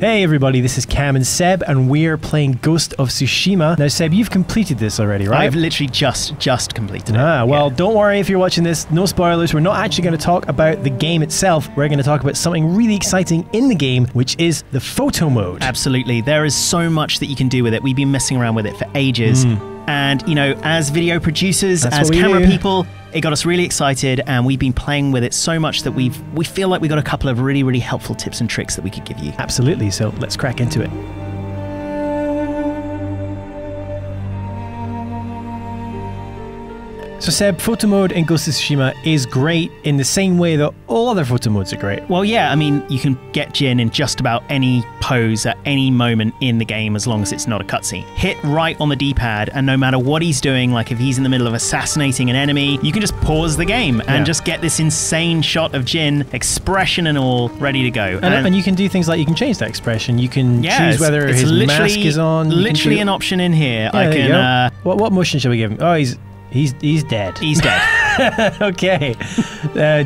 Hey everybody, this is Cam and Seb, and we're playing Ghost of Tsushima. Now Seb, you've completed this already, right? I've literally just completed it. Well, don't worry if you're watching this, no spoilers. We're not actually going to talk about the game itself. We're going to talk about something really exciting in the game, which is the photo mode. Absolutely. There is so much that you can do with it. We've been messing around with it for ages. And, you know, as video producers, as camera people, it got us really excited, and we've been playing with it so much that we feel like we got a couple of really helpful tips and tricks that we could give you. Absolutely. So let's crack into it. So Seb, photo mode in Ghost of Tsushima is great in the same way that all other photo modes are great. Well, yeah, I mean, you can get Jin in just about any pose at any moment in the game as long as it's not a cutscene. Hit right on the D-pad, and no matter what he's doing, like if he's in the middle of assassinating an enemy, you can just pause the game and just get this insane shot of Jin, expression and all, ready to go. And you can do things like you can change that expression. You can choose whether his mask is on. Literally an option in here. Yeah, I can. What motion shall we give him? Oh, He's dead. He's dead. Okay.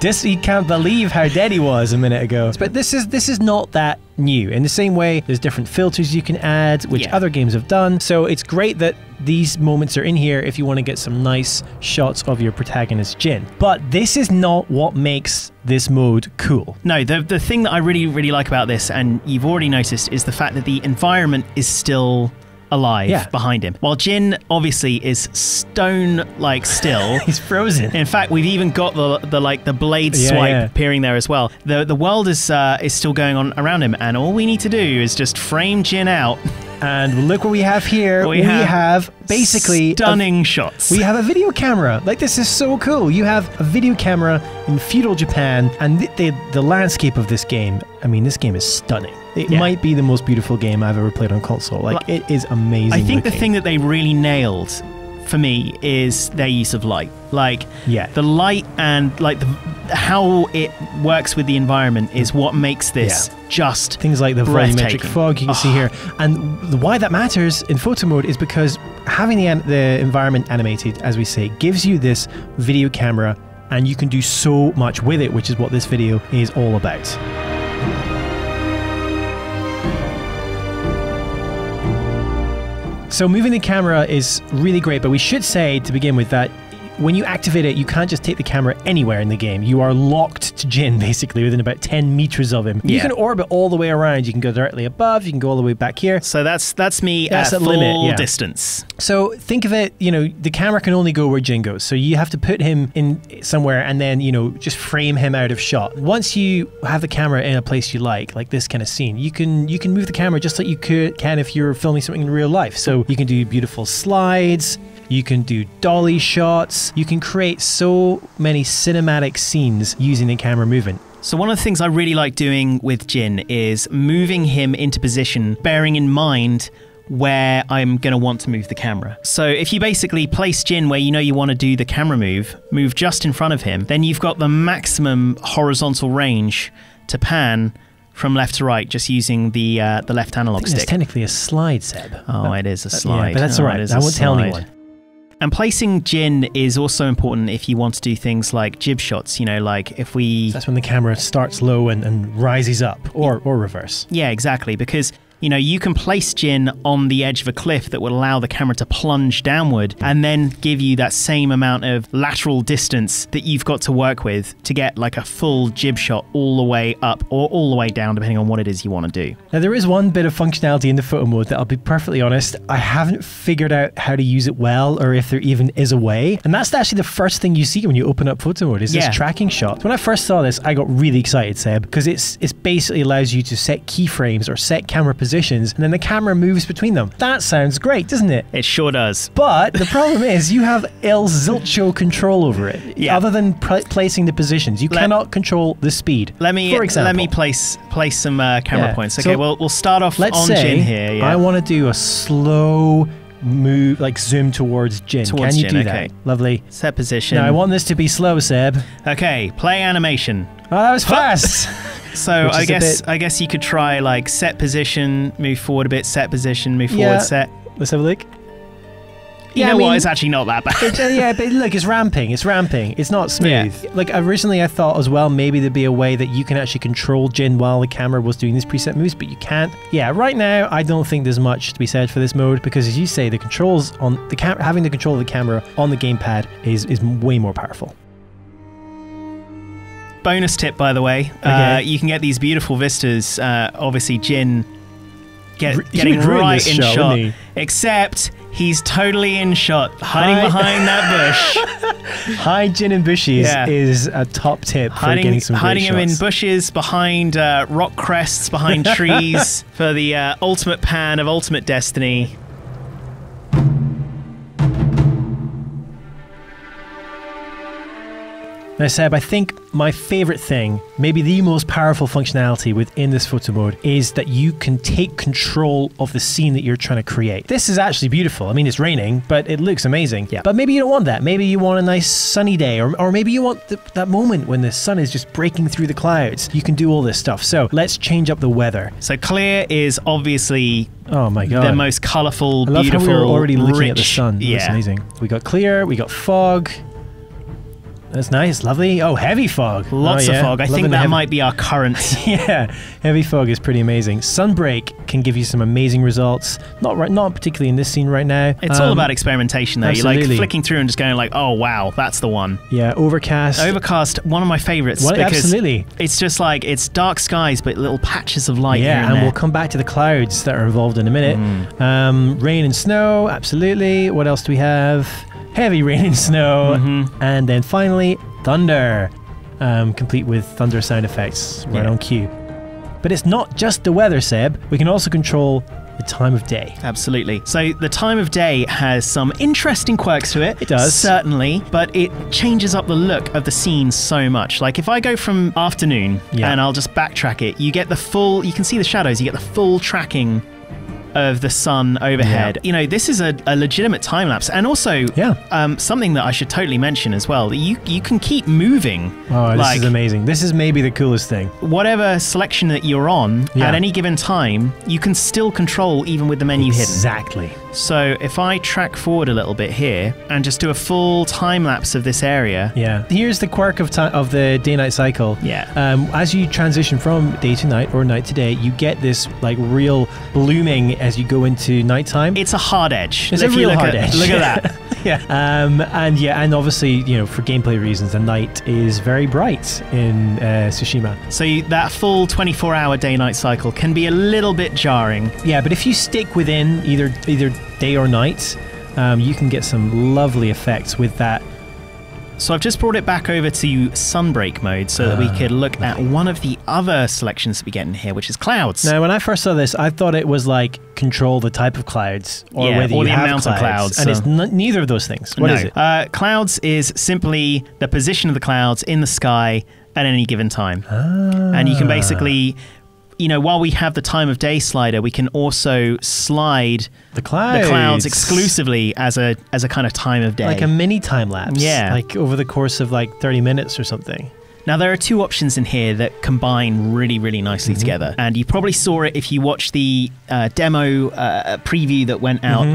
He can't believe how dead he was a minute ago. But this is not that new. In the same way, there's different filters you can add, which other games have done. So it's great that these moments are in here if you want to get some nice shots of your protagonist Jin. But this is not what makes this mode cool. No, the thing that I really like about this, and you've already noticed, is the fact that the environment is still alive behind him. While Jin obviously is stone still. He's frozen. In fact, we've even got the blade swipe appearing there as well. The world is still going on around him, and all we need to do is just frame Jin out. And look what we have here. We have basically stunning shots. We have a video camera. Like, this is so cool. You have a video camera in feudal Japan, and the landscape of this game, I mean, this game is stunning. It might be the most beautiful game I've ever played on console. Like, it is amazing. I think the thing that they really nailed for me is their use of light. Like, the light and how it works with the environment is what makes this just things like the volumetric fog you can see here. And why that matters in photo mode is because having the environment animated, as we say, gives you this video camera, and you can do so much with it, which is what this video is all about. So moving the camera is really great, but we should say to begin with that when you activate it, you can't just take the camera anywhere in the game. You are locked to Jin, basically, within about 10 meters of him. You can orbit all the way around. You can go directly above. You can go all the way back here. So that's me at full distance. So think of it, you know, the camera can only go where Jin goes. So you have to put him in somewhere and then, you know, just frame him out of shot. Once you have the camera in a place you like this kind of scene, you can move the camera just like you can if you're filming something in real life. So you can do beautiful slides. You can do dolly shots. You can create so many cinematic scenes using the camera movement. So one of the things I really like doing with Jin is moving him into position, bearing in mind where I'm going to want to move the camera. So if you basically place Jin where you know you want to do the camera move just in front of him, then you've got the maximum horizontal range to pan from left to right, just using the left analog stick. It's technically a slide, Seb. Oh, it is a slide. Yeah, but that's all right. I won't tell anyone. And placing Jin is also important if you want to do things like jib shots, you know, like if we... That's when the camera starts low and rises up, or reverse. Yeah, exactly, because, you know, you can place Jin on the edge of a cliff that would allow the camera to plunge downward and then give you that same amount of lateral distance that you've got to work with to get like a full jib shot all the way up or all the way down, depending on what it is you want to do. Now, there is one bit of functionality in the photo mode that, I'll be perfectly honest, I haven't figured out how to use it well, or if there even is a way. And that's actually the first thing you see when you open up photo mode, is this tracking shot. When I first saw this, I got really excited, Seb, because it basically allows you to set keyframes or set camera positions, and then the camera moves between them. That sounds great, doesn't it? It sure does. But the problem is you have El Zilcho control over it. Other than placing the positions, you cannot control the speed. For example, let me place some camera points. Okay, so we'll start off on Jin here. I want to do a slow move, like zoom towards Jin. Can you do that? Lovely. Set position. Now I want this to be slow, Seb. Okay, play animation. Oh, that was fast. So I guess you could try like set position, move forward a bit, set position, move forward, set. Let's have a look. You know what? It's actually not that bad. Yeah, but look, it's ramping. It's ramping. It's not smooth. Yeah. Like originally I thought as well, maybe there'd be a way that you can actually control Jin while the camera was doing these preset moves, but you can't. Yeah, right now I don't think there's much to be said for this mode because, as you say, the controls on the having the control of the camera on the gamepad is way more powerful. Bonus tip, by the way, you can get these beautiful vistas. Obviously, Jin getting right in shot, except he's totally in shot, hiding behind that bush. Hide Jin in bushes is a top tip for getting some great hiding him shots. in bushes, behind rock crests, behind trees for the ultimate pan of ultimate destiny. Now, Seb, I think my favorite thing, maybe the most powerful functionality within this photo mode, is that you can take control of the scene that you're trying to create. This is actually beautiful. I mean, it's raining, but it looks amazing. Yeah. But maybe you don't want that. Maybe you want a nice sunny day, or maybe you want that moment when the sun is just breaking through the clouds. You can do all this stuff. So let's change up the weather. So clear is obviously oh my god, the most colourful, I love beautiful, how we're already looking rich, at the sun. Yeah. That's amazing. We got clear, we got fog. That's nice, lovely. Oh, heavy fog. Lots of fog. I think that might be our current. Yeah, heavy fog is pretty amazing. Sunbreak can give you some amazing results. Not particularly in this scene right now. It's all about experimentation, though. Absolutely. You're like flicking through and just going like, oh wow, that's the one. Yeah, overcast. Overcast, one of my favorites. Well, because absolutely. It's just like it's dark skies, but little patches of light. Yeah, here and there. we'll come back to the clouds that are involved in a minute. Rain and snow, absolutely. What else do we have? Heavy rain and snow, and then finally thunder, complete with thunder sound effects right on cue. But it's not just the weather, Seb. We can also control the time of day. Absolutely. So the time of day has some interesting quirks to it. It does. Certainly, but it changes up the look of the scene so much. Like if I go from afternoon and I'll just backtrack it, you get the full, you can see the shadows, you get the full tracking of the sun overhead. You know, this is a legitimate time lapse, and also something that I should totally mention as well. That you can keep moving. Oh, this is amazing. This is maybe the coolest thing. Whatever selection that you're on at any given time, you can still control even with the menu hidden. Exactly. So if I track forward a little bit here and just do a full time lapse of this area. Yeah. Here's the quirk of the day-night cycle. Yeah. As you transition from day to night or night to day, you get this like real blooming as you go into nighttime. It's a hard edge. It's a real hard edge. Look at that. And obviously, you know, for gameplay reasons, the night is very bright in Tsushima. So that full 24-hour day-night cycle can be a little bit jarring. Yeah, but if you stick within either day or night, you can get some lovely effects with that. So I've just brought it back over to sunbreak mode so that we could look at one of the other selections that we get in here, which is clouds. Now, when I first saw this, I thought it was like control the type of clouds or whether you the have amount of clouds. And it's neither of those things. What is it? Clouds is simply the position of the clouds in the sky at any given time. And you can basically, you know, while we have the time of day slider, we can also slide the clouds exclusively as a kind of time of day. Like a mini time lapse. Yeah. Like over the course of like 30 minutes or something. Now, there are two options in here that combine really, really nicely together. And you probably saw it if you watched the demo preview that went out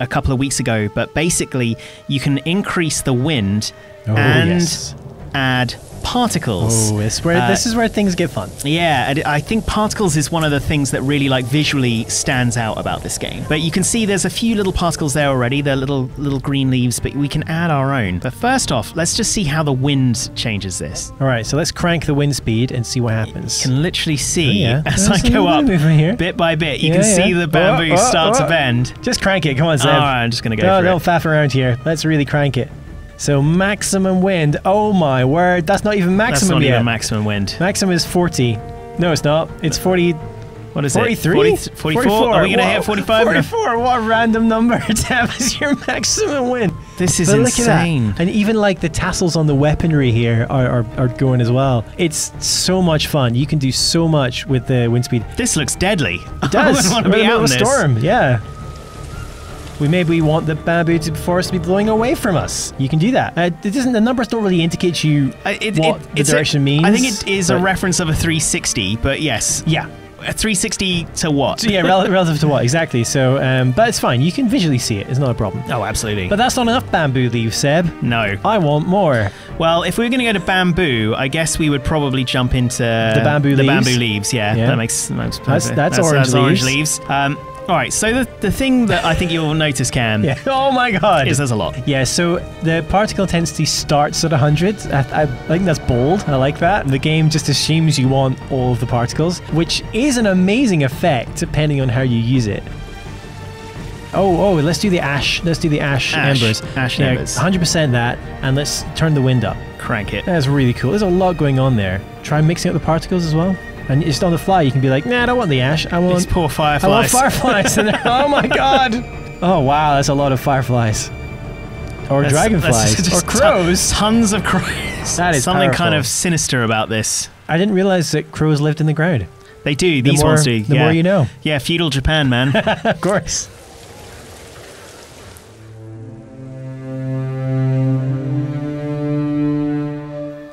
a couple of weeks ago. But basically, you can increase the wind and add particles. Oh, this is where things get fun. Yeah, and I think particles is one of the things that really like visually stands out about this game. But you can see there's a few little particles there already. They're little green leaves, but we can add our own. But first off, let's just see how the wind changes this. All right, so let's crank the wind speed and see what happens. You can literally see as I go up bit by bit, you can see the bamboo start to bend. Just crank it. Come on, Seb. All right, I'm just going to go for it. Don't faff around here. Let's really crank it. So maximum wind. Oh my word. That's not even maximum yet. That's not even maximum wind. Maximum is 40. No, it's not. It's 40. What is 43? it? 44? Are we going to hit 45? 44. What a random number to have as your maximum wind. This is insane. And even like the tassels on the weaponry here are going as well. It's so much fun. You can do so much with the wind speed. This looks deadly. It does. I wouldn't want to be out in this. Storm. Yeah. We want the bamboo forest to be blowing away from us. You can do that. The numbers don't really indicate you what the direction means. I think it is a reference of a 360, but yes. Yeah. 360 to what? So, yeah, relative to what, exactly. So, but it's fine. You can visually see it. It's not a problem. Oh, absolutely. But that's not enough bamboo leaves, Seb. No. I want more. Well, if we were going to go to bamboo, I guess we would probably jump into the bamboo leaves. The bamboo leaves, yeah. That makes that's orange leaves. All right, so the thing that I think you'll notice, Cam, oh my god, is there's a lot. Yeah, so the particle intensity starts at 100. I think that's bold. I like that. The game just assumes you want all of the particles, which is an amazing effect depending on how you use it. Oh, let's do the ash. Let's do the ash embers. Ash embers. 100% that, and let's turn the wind up. Crank it. That's really cool. There's a lot going on there. Try mixing up the particles as well. And just on the fly, you can be like, nah, I don't want the ash. I want these poor fireflies. I want fireflies. Oh my god. Oh wow, that's a lot of fireflies. Or dragonflies. Or crows. Tons of crows. That is something powerful. kind of sinister about this. I didn't realize that crows lived in the ground. They do. These ones do. The more you know. Yeah, feudal Japan, man. Of course.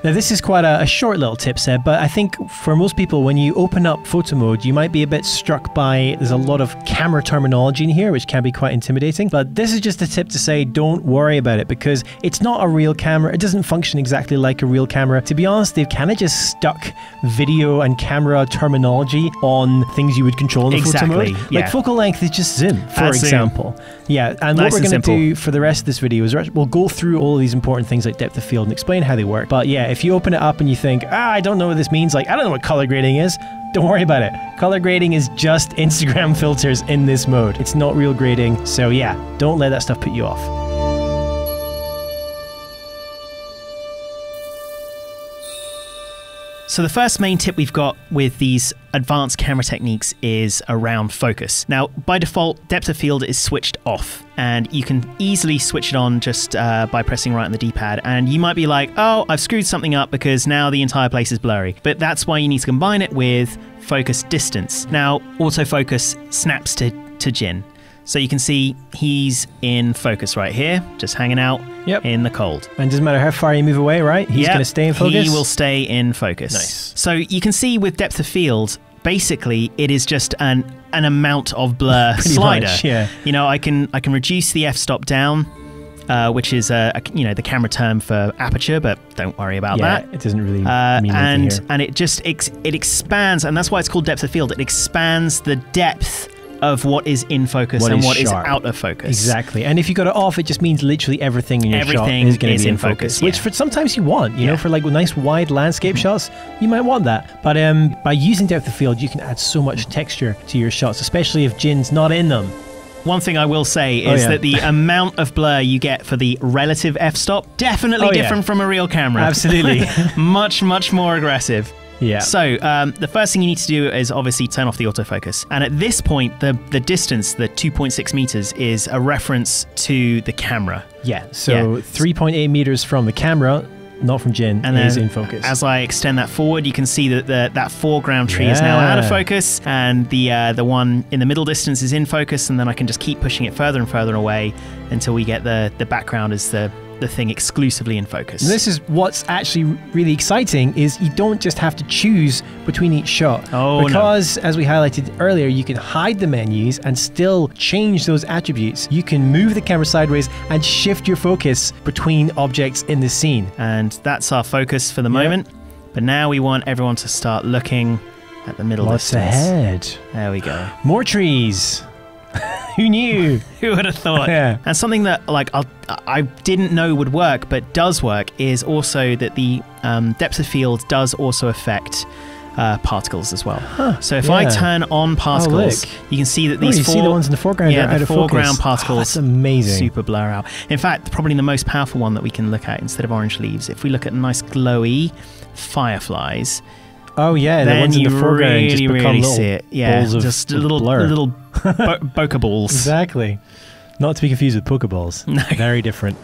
Now this is quite a short little tip, Seb, but I think for most people, when you open up photo mode, you might be a bit struck by there's a lot of camera terminology in here, which can be quite intimidating. But this is just a tip to say, don't worry about it, because it's not a real camera. It doesn't function exactly like a real camera. To be honest, they've kind of just stuck video and camera terminology on things you would control in the photo mode. Yeah. Like focal length is just zoom, for example. Yeah, and nice what we're going to simple. do for the rest of this video is we'll go through all of these important things like depth of field and explain how they work. But yeah, if you open it up and you think, I don't know what this means, like, I don't know what color grading is, don't worry about it. Color grading is just Instagram filters in this mode. It's not real grading, so yeah, don't let that stuff put you off. So the first main tip we've got with these advanced camera techniques is around focus. Now, by default, depth of field is switched off, and you can easily switch it on just by pressing right on the D-pad. And you might be like, oh, I've screwed something up because now the entire place is blurry. But that's why you need to combine it with focus distance. Now, autofocus snaps to Jin. So you can see he's in focus right here, just hanging out in the cold. And it doesn't matter how far you move away, right? He's going to stay in focus? He will stay in focus. Nice. So you can see with depth of field, basically it is just an amount of blur slider. Much, yeah. You know, I can reduce the f-stop down, which is the camera term for aperture, but don't worry about that. It doesn't really mean anything here. And it just it expands, and that's why it's called depth of field. It expands the depth of what is in focus and what is out of focus. Exactly. And if you got it off, it just means literally everything in your shot is going to be in focus. Which for sometimes you want, you know, for like nice wide landscape shots, you might want that. But by using depth of field, you can add so much texture to your shots, especially if Jin's not in them. One thing I will say is that the amount of blur you get for the relative f-stop, definitely different from a real camera. Absolutely. Much, much more aggressive. Yeah. So the first thing you need to do is obviously turn off the autofocus. And at this point, the distance, the 2.6 meters, is a reference to the camera. Yeah. So 3.8 meters from the camera, not from Jin, and is in focus. As I extend that forward, you can see that that foreground tree is now out of focus, and the one in the middle distance is in focus, and then I can just keep pushing it further and further away until we get the background as the thing exclusively in focus. And this is what's actually really exciting, is you don't just have to choose between each shot. Because as we highlighted earlier, you can hide the menus and still change those attributes. You can move the camera sideways and shift your focus between objects in the scene. And that's our focus for the moment. But now we want everyone to start looking at the middle distance. Ahead? There we go. More trees. Who knew? Who would have thought? Yeah. And something that I didn't know would work, but does work, is also that the depth of field does also affect particles as well. So if I turn on particles, you can see that these you see the ones in the foreground are out of foreground focus. particles That's amazing. Super blur out. In fact, probably the most powerful one that we can look at instead of orange leaves, if we look at nice glowy fireflies. Oh yeah, the ones in the foreground really, just become really little see it. Yeah, balls of just blur. little bokeh balls. Exactly. Not to be confused with Pokeballs. No. Very different.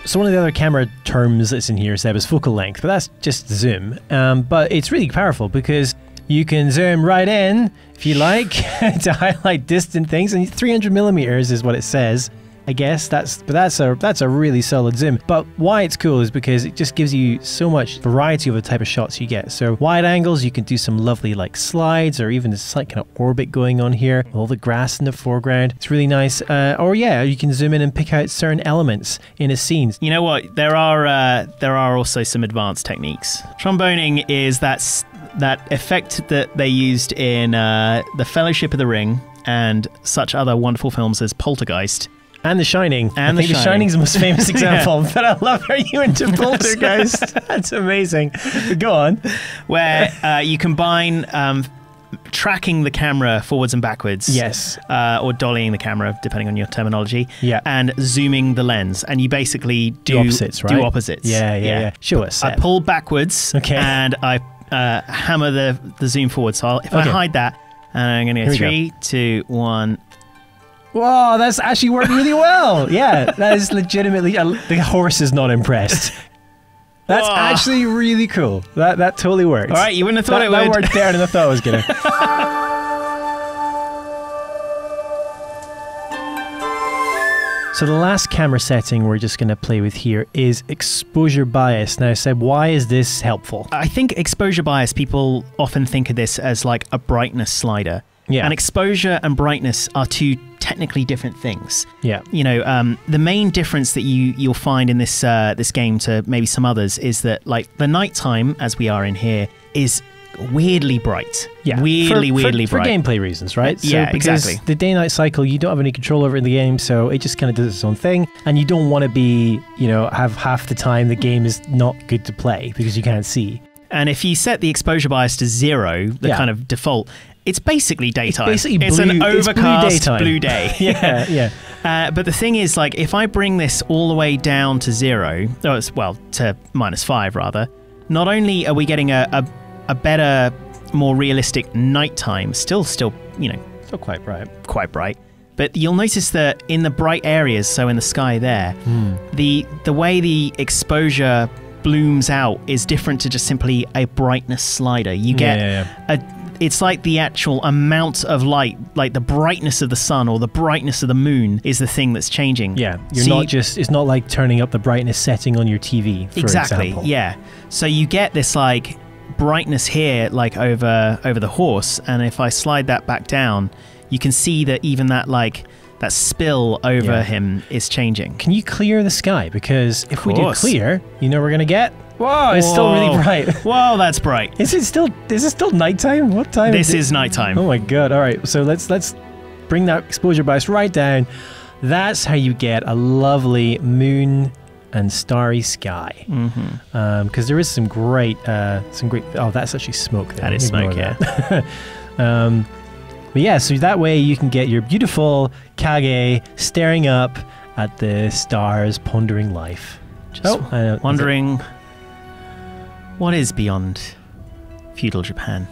So one of the other camera terms that's in here, Seb, is focal length, but that's just zoom. But it's really powerful because you can zoom right in, if you like, to highlight distant things, and 300 millimeters is what it says. I guess. That's a really solid zoom. But why it's cool is because it just gives you so much variety of the type of shots you get. So wide angles, you can do some lovely like slides, or even this slight kind of orbit going on here, all the grass in the foreground. It's really nice. Or yeah, you can zoom in and pick out certain elements in a scene. You know what? There are also some advanced techniques. Tromboning is that effect that they used in The Fellowship of the Ring and such other wonderful films as Poltergeist. And The Shining. And I think The Shining's the most famous example, but I love how you into Poltergeist. That's amazing. Go on. Where you combine tracking the camera forwards and backwards. Yes. Or dollying the camera, depending on your terminology. Yeah. And zooming the lens. And you basically do opposites, right? Do opposites. Yeah. Show us. I pull backwards, okay, and I hammer the zoom forward. So if I hide that, and I'm going to go 3, 2, 1. Whoa, that's actually worked really well. Yeah, that is legitimately... the horse is not impressed. That's actually really cool. That totally worked. All right, you wouldn't have thought it would. That worked better than I thought it was going to. So the last camera setting we're just going to play with here is exposure bias. Now, Seb, why is this helpful? I think exposure bias, people often think of this as like a brightness slider. Yeah. And exposure and brightness are two technically different things. Yeah. You know, the main difference that you'll find in this this game to maybe some others is that like the nighttime, as we are in here, is weirdly bright. Yeah. Weirdly bright. For gameplay reasons, right? Yeah, so because exactly. the day-night cycle, you don't have any control over in the game, so it just kind of does its own thing. And you don't want to be, you know, have half the time the game is not good to play because you can't see. And if you set the exposure bias to 0, the kind of default, it's basically daytime. It's basically it's an overcast blue day. Yeah. But the thing is, like, if I bring this all the way down to 0, to -5 rather, not only are we getting a better, more realistic nighttime, still, you know, Still quite bright. But you'll notice that in the bright areas, so in the sky there, the way the exposure blooms out is different to just simply a brightness slider. You get it's like the actual amount of light, like the brightness of the sun or the brightness of the moon is the thing that's changing. Yeah, it's not like turning up the brightness setting on your TV, for example. Yeah. So you get this like brightness here, like over the horse, and if I slide that back down, you can see that even that spill over him is changing. Can you clear the sky? Because if we do clear, you know we're gonna get. Whoa, it's still really bright. Whoa, that's bright. Is it still nighttime? What time? This is nighttime. Oh my god! All right, so let's bring that exposure bias right down. That's how you get a lovely moon and starry sky. Because there is some great. Oh, that's actually smoke there. That is smoke. Yeah. But yeah, so that way you can get your beautiful Kage staring up at the stars, pondering life. Just wondering what is beyond feudal Japan.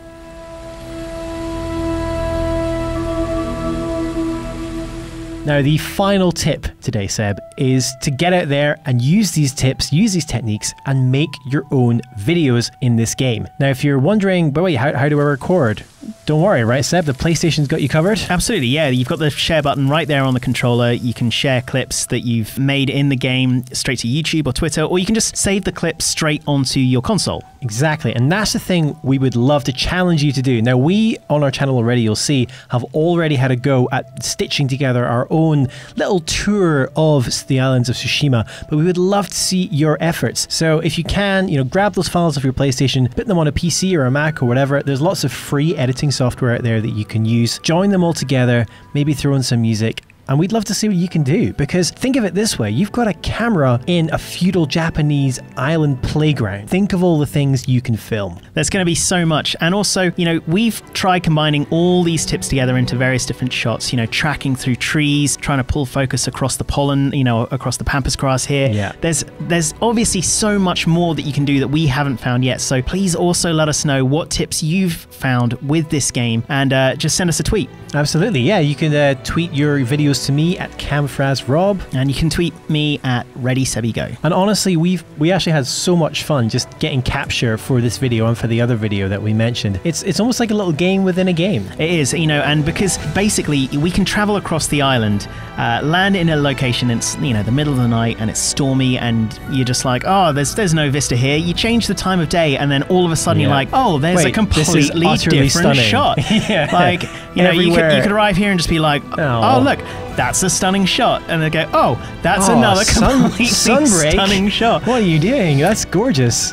Now, the final tip today, Seb, is to get out there and use these tips, use these techniques, and make your own videos in this game. Now, if you're wondering, but wait, how do I record? Don't worry, right, Seb? The PlayStation's got you covered? Absolutely, yeah. You've got the share button right there on the controller. You can share clips that you've made in the game straight to YouTube or Twitter, or you can just save the clips straight onto your console. Exactly, and that's the thing we would love to challenge you to do. Now, we, on our channel already, you'll see, have already had a go at stitching together our own little tour of the islands of Tsushima, but we would love to see your efforts. So if you can, grab those files off your PlayStation, put them on a PC or a Mac or whatever. There's lots of free editing software out there that you can use. Join them all together, maybe throw in some music, and we'd love to see what you can do. Because think of it this way, you've got a camera in a feudal Japanese island playground. Think of all the things you can film. There's going to be so much. And also, we've tried combining all these tips together into various different shots, tracking through trees, trying to pull focus across the pollen, across the pampas grass here. Yeah. There's obviously so much more that you can do that we haven't found yet. So please also let us know what tips you've found with this game, and just send us a tweet. Absolutely, yeah. You can tweet your videos goes to me at CamFrazRob. And you can tweet me at ReadySebbyGo. And honestly, we actually had so much fun just getting capture for this video and for the other video that we mentioned. It's almost like a little game within a game. It is, and because basically we can travel across the island, land in a location, it's the middle of the night and it's stormy, and you're just like, oh, there's no vista here. You change the time of day, and then all of a sudden you're like, oh, there's a completely different stunning shot. Yeah. Like, you could arrive here and just be like, oh, look, that's a stunning shot, and they go, oh, that's another completely stunning shot. What are you doing? That's gorgeous.